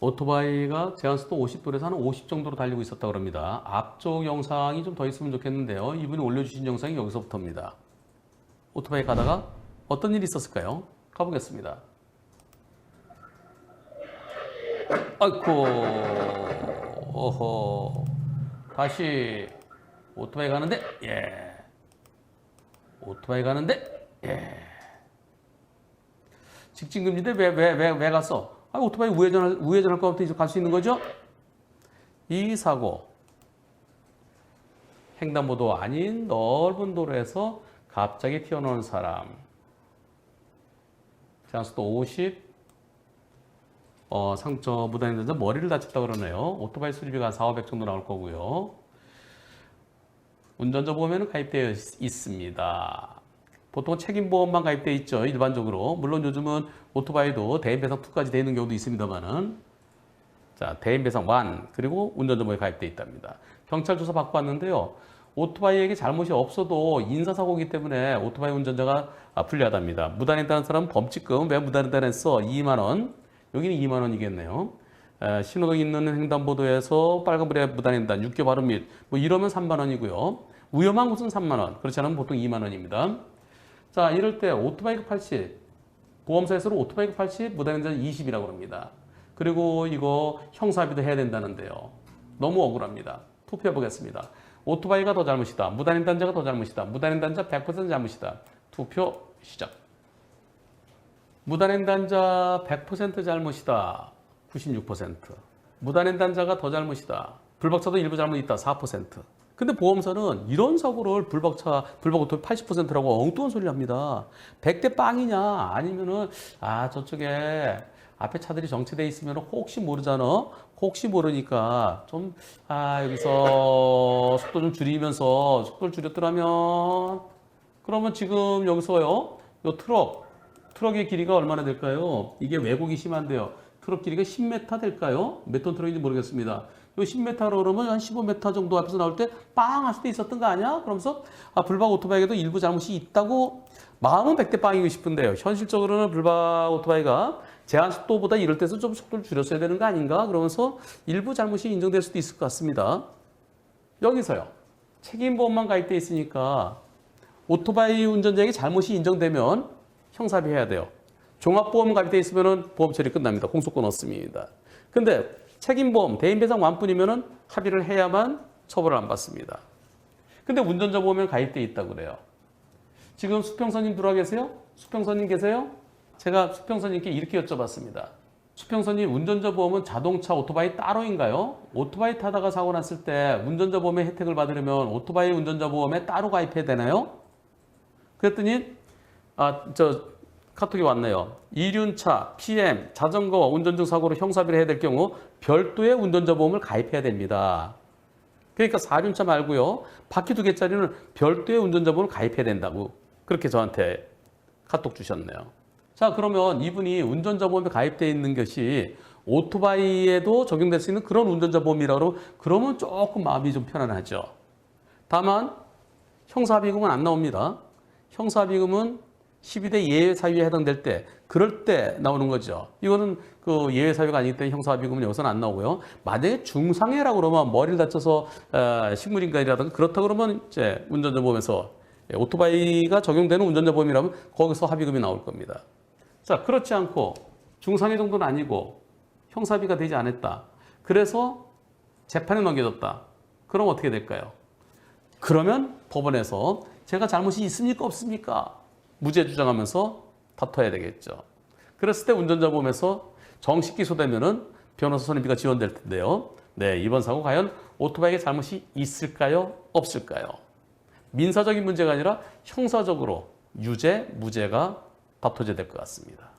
오토바이가 제한속도 50도에서 한 50 정도로 달리고 있었다고 합니다. 앞쪽 영상이 좀 더 있으면 좋겠는데요. 이분이 올려주신 영상이 여기서부터입니다. 오토바이 가다가 어떤 일이 있었을까요? 가보겠습니다. 아이쿠, 어허, 다시 오토바이 가는데, 예. 오토바이 가는데, 예. 직진금지인데 왜 갔어? 아, 오토바이 우회전할 것 같으면 이제 갈 수 있는 거죠? 이 사고. 횡단보도 아닌 넓은 도로에서 갑자기 튀어나오는 사람. 제한속도 50. 상처 무단횡단자 머리를 다쳤다고 그러네요. 오토바이 수리비가 한 400, 500 정도 나올 거고요. 운전자 보험에는 가입되어 있습니다. 보통 책임보험만 가입되어 있죠. 일반적으로. 물론 요즘은 오토바이도 대인배상2까지 되어 있는 경우도 있습니다만은. 자, 대인배상 1 그리고 운전자 보험에 가입되어 있답니다. 경찰 조사 받고 왔는데요. 오토바이에게 잘못이 없어도 인사사고이기 때문에 오토바이 운전자가 불리하답니다. 무단횡단한 사람은 범칙금. 왜 무단횡단했어? 2만 원. 여기는 2만 원이겠네요. 신호등 있는 횡단보도에서 빨간불에 무단횡단, 육교 발음 및 뭐 이러면 3만 원이고요. 위험한 곳은 3만 원. 그렇지 않으면 보통 2만 원입니다. 자, 이럴 때 오토바이가 80, 보험사에서는 오토바이가 80, 무단횡단 20이라고 합니다. 그리고 이거 형사합의도 해야 된다는데요. 너무 억울합니다. 투표해 보겠습니다. 오토바이가 더 잘못이다. 무단횡단자가 더 잘못이다. 무단횡단자 100% 잘못이다. 투표 시작. 무단횡단자 100% 잘못이다. 96%. 무단횡단자가 더 잘못이다. 불박차도 일부 잘못 있다. 4%. 근데 보험사는 이런 사고를 불박오토 80%라고 엉뚱한 소리를 합니다. 100대 빵이냐? 아니면은, 저쪽에 앞에 차들이 정체돼 있으면 혹시 모르잖아? 혹시 모르니까 좀, 여기서 속도 좀 줄이면서 속도를 줄였더라면, 그러면 지금 여기서요, 요 트럭의 길이가 얼마나 될까요? 이게 왜곡이 심한데요. 트럭 길이가 10m 될까요? 몇 톤 트럭인지 모르겠습니다. 요 10m로 그러면 한 15m 정도 앞에서 나올 때 빵 할 수도 있었던 거 아니야? 그러면서 불박 오토바이에도 일부 잘못이 있다고 마음은 100대 빵이고 싶은데요. 현실적으로는 불박 오토바이가 제한 속도보다 이럴 때서 좀 속도를 줄였어야 되는 거 아닌가? 그러면서 일부 잘못이 인정될 수도 있을 것 같습니다. 여기서요. 책임보험만 가입되어 있으니까 오토바이 운전자에게 잘못이 인정되면 형사합의 해야 돼요. 종합보험 가입되어 있으면 보험 처리 끝납니다. 공소권 없습니다. 근데 책임보험, 대인배상 완뿐이면 합의를 해야만 처벌을 안 받습니다. 근데 운전자 보험에 가입되어 있다고 그래요. 지금 수평선님 들어와 계세요? 수평선님 계세요? 제가 수평선님께 이렇게 여쭤봤습니다. 수평선님, 운전자 보험은 자동차, 오토바이 따로인가요? 오토바이 타다가 사고 났을 때 운전자 보험의 혜택을 받으려면 오토바이 운전자 보험에 따로 가입해야 되나요? 그랬더니 카톡이 왔네요. 이륜차, PM, 자전거, 운전중 사고로 형사비를 해야 될 경우 별도의 운전자 보험을 가입해야 됩니다. 그러니까 4륜차 말고요. 바퀴 2개짜리는 별도의 운전자 보험을 가입해야 된다고 그렇게 저한테 카톡 주셨네요. 자, 그러면 이분이 운전자 보험에 가입되어 있는 것이 오토바이에도 적용될 수 있는 그런 운전자 보험이라고 그러면 조금 마음이 좀 편안하죠. 다만 형사합의금은 안 나옵니다. 형사합의금은 12대 예외 사유에 해당될 때, 그럴 때 나오는 거죠. 이거는 그 예외 사유가 아니기 때문에 형사합의금은 여기서는 안 나오고요. 만약에 중상해라고 그러면 머리를 다쳐서 식물인간이라든가 그렇다 그러면 이제 운전자 보험에서 오토바이가 적용되는 운전자 보험이라면 거기서 합의금이 나올 겁니다. 자, 그렇지 않고 중상해 정도는 아니고 형사합의가 되지 않았다. 그래서 재판에 넘겨졌다. 그럼 어떻게 될까요? 그러면 법원에서 제가 잘못이 있습니까? 없습니까? 무죄 주장하면서 다퉈야 되겠죠. 그랬을 때 운전자 보험에서 정식 기소되면은 변호사 선임비가 지원될 텐데요. 네, 이번 사고 과연 오토바이에 잘못이 있을까요? 없을까요? 민사적인 문제가 아니라 형사적으로 유죄, 무죄가 다퉈져야 될 것 같습니다.